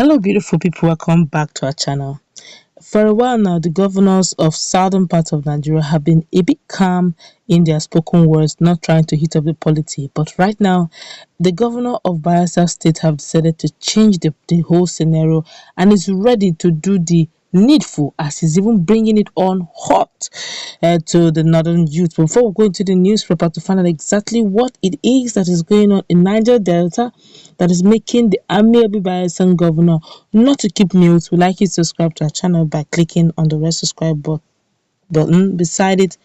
Hello, beautiful people. Welcome back to our channel. For a while now, the governors of southern parts of Nigeria have been a bit calm in their spoken words, not trying to heat up the polity. But right now, the governor of Biafra state have decided to change the whole scenario and is ready to do the needful, as he's even bringing it on hot to the northern youth. Before we go into the newspaper to find out exactly what it is that is going on in Niger Delta that is making the amiable Bayelsa governor not to keep news, we'd like you to subscribe to our channel by clicking on the red subscribe button. Beside it,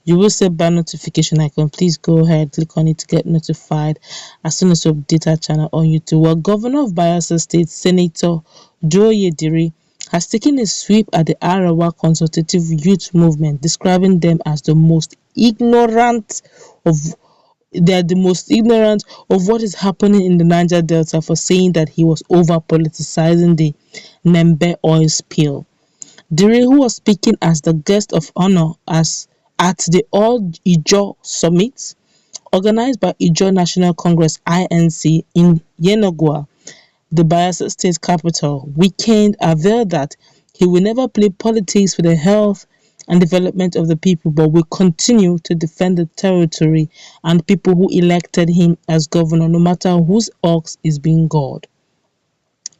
you will see bell notification icon. Please go ahead, click on it to get notified as soon as we update our channel on YouTube. Well, Governor of Bayelsa State, Senator Joe Yediri, has taken a sweep at the Arewa consultative youth movement, describing them as the most ignorant of what is happening in the Niger Delta, for saying that he was over politicizing the Nembe oil spill. Diri, who was speaking as the guest of honor at the All Ijaw Summit, organized by Ijaw National Congress (INC) in Yenagoa, the Bayelsa State capital, weekend, averred that he will never play politics for the health and development of the people, but will continue to defend the territory and people who elected him as governor, no matter whose ox is being gored.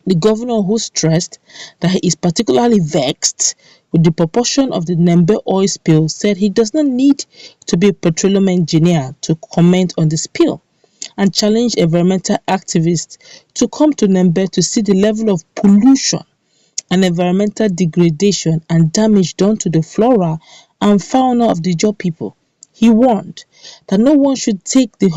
The governor, who stressed that he is particularly vexed with the proportion of the Nembe oil spill, said he does not need to be a petroleum engineer to comment on the spill, and challenged environmental activists to come to Nembe to see the level of pollution and environmental degradation and damage done to the flora and fauna of the Ijaw people. He warned that no one should take the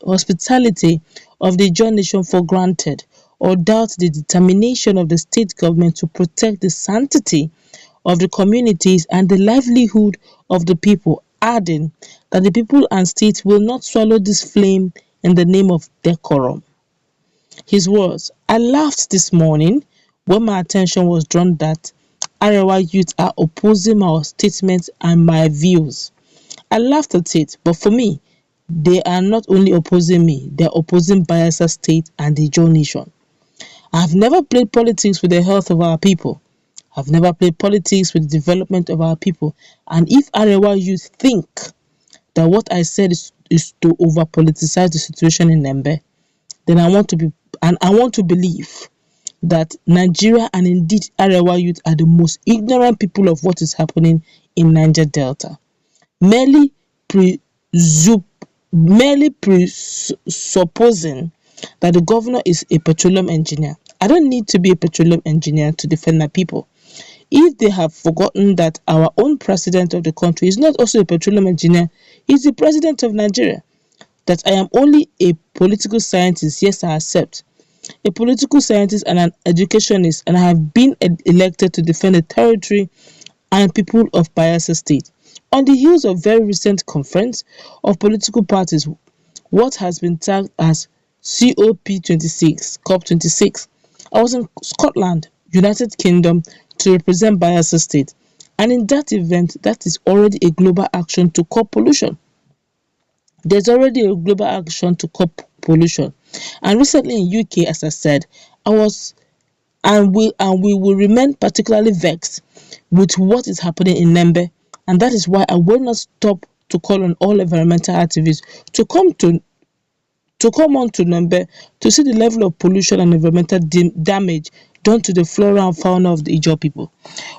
hospitality of the Ijaw nation for granted or doubt the determination of the state government to protect the sanctity of the communities and the livelihood of the people, adding that the people and state will not swallow this flame in the name of decorum. His words: "I laughed this morning when my attention was drawn that Arewa youth are opposing my statements and my views. I laughed at it, but for me, they are not only opposing me, they are opposing Bayelsa State and the Ijaw nation. I have never played politics with the health of our people. I've never played politics with the development of our people. And if Arewa youth think that what I said is to over-politicize the situation in Nembe, then I want to believe that Nigeria and indeed Arewa youth are the most ignorant people of what is happening in Niger Delta. Merely presupposing that the governor is a petroleum engineer. I don't need to be a petroleum engineer to defend my people. If they have forgotten that our own president of the country is not also a petroleum engineer, he's the president of Nigeria. That I am only a political scientist, yes, I accept. A political scientist and an educationist, and I have been elected to defend the territory and people of Bayelsa State. On the heels of very recent conference of political parties, what has been tagged as COP26, I was in Scotland, United Kingdom, to represent Bayelsa State, and in that event, that is already a global action to curb pollution. There's already a global action to curb pollution. And recently in UK, as I said, we will remain particularly vexed with what is happening in Nembe, and that is why I will not stop to call on all environmental activists to come on to Nembe to see the level of pollution and environmental damage done to the flora and fauna of the Ijaw people.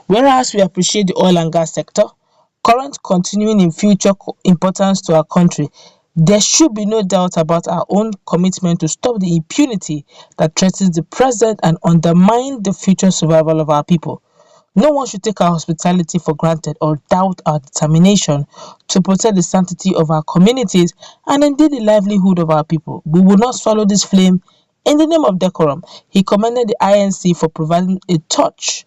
Whereas we appreciate the oil and gas sector, current, continuing in future importance to our country, there should be no doubt about our own commitment to stop the impunity that threatens the present and undermine the future survival of our people. No one should take our hospitality for granted or doubt our determination to protect the sanctity of our communities and indeed the livelihood of our people. We will not swallow this flame in the name of decorum." He commended the INC for providing a touch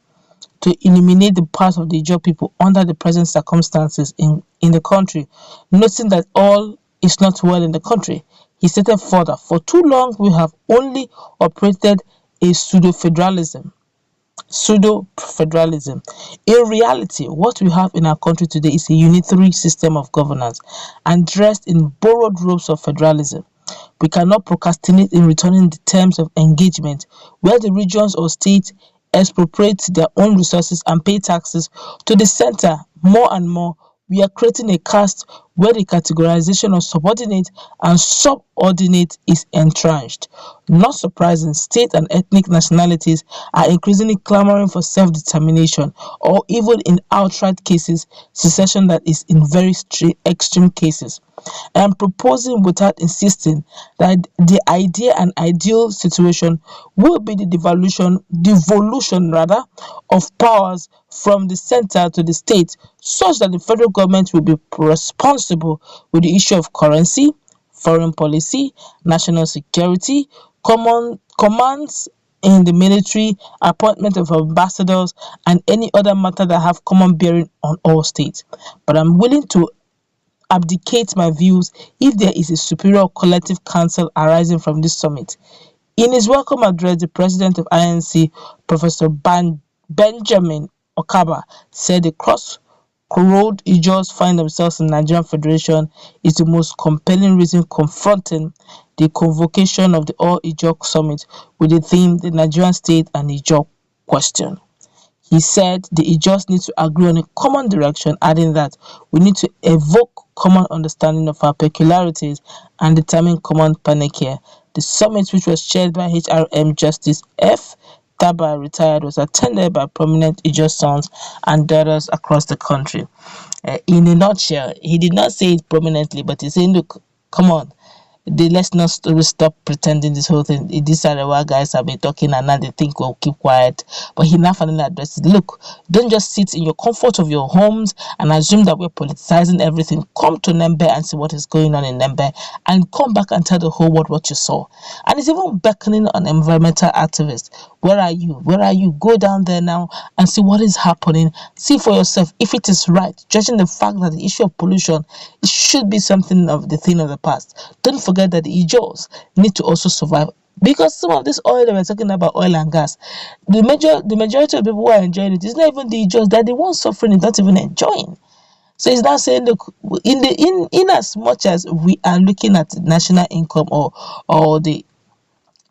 to eliminate the part of the Ijaw people under the present circumstances in the country, noting that all is not well in the country. He stated further, "For too long we have only operated a pseudo-federalism. In reality, what we have in our country today is a unitary system of governance and dressed in borrowed robes of federalism. We cannot procrastinate in returning the terms of engagement where the regions or states expropriate their own resources and pay taxes to the center. More and more, we are creating a caste where the categorization of subordinate and subordinate is entrenched. Not surprising, state and ethnic nationalities are increasingly clamoring for self-determination, or even in outright cases, secession that is in very extreme cases. I am proposing without insisting that the idea and ideal situation will be the devolution rather of powers from the center to the state, such that the federal government will be responsible with the issue of currency, foreign policy, national security, common commands in the military, appointment of ambassadors, and any other matter that have common bearing on all states. But I'm willing to abdicate my views if there is a superior collective council arising from this summit. In his welcome address, the president of INC, Professor Benjamin Okaba, said the cross-road Ijaws find themselves in Nigerian Federation is the most compelling reason confronting the convocation of the All Ijaw Summit with the theme The Nigerian State and Ijaw Question. He said the Ijaws need to agree on a common direction, adding that we need to evoke common understanding of our peculiarities and determine common panacea. The summit, which was chaired by HRM Justice F. Taba, retired, was attended by prominent Ijaw sons and daughters across the country. In a nutshell, he did not say it prominently, but he's saying, look, come on, let's not stop pretending this whole thing. These Arewa guys have been talking and now they think we'll keep quiet. But he now finally addresses, look, don't just sit in your comfort of your homes and assume that we're politicizing everything. Come to Nembe and see what is going on in Nembe and come back and tell the whole world what you saw. And it's even beckoning on environmental activists. Where are you? Where are you? Go down there now and see what is happening. See for yourself if it is right, judging the fact that the issue of pollution, it should be something of the thing of the past. Don't forget that the Ijaws need to also survive, because some of this oil that we're talking about, oil and gas, the majority of people who are enjoying it is not even the Ijaws. That the ones suffering is not even enjoying. So he's now saying, look, in as much as we are looking at national income or the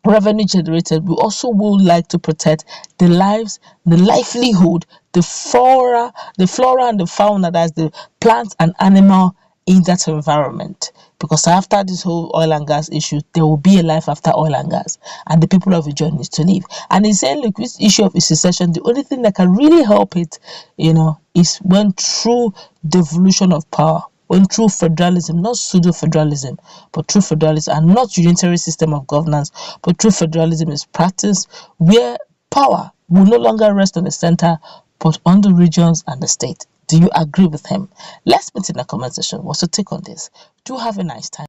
revenue generated, we also would like to protect the lives, the livelihood, the flora and the fauna, that's the plants and animal in that environment. Because after this whole oil and gas issue, there will be a life after oil and gas, and the people of Ijaw need to live. And he's saying, look, this issue of secession, the only thing that can really help it, is when true devolution of power, when true federalism, not pseudo-federalism, but true federalism, and not unitary system of governance, but true federalism is practiced, where power will no longer rest on the center, but on the regions and the state. Do you agree with him? Let's meet in the comment section. What's your take on this? Do have a nice time.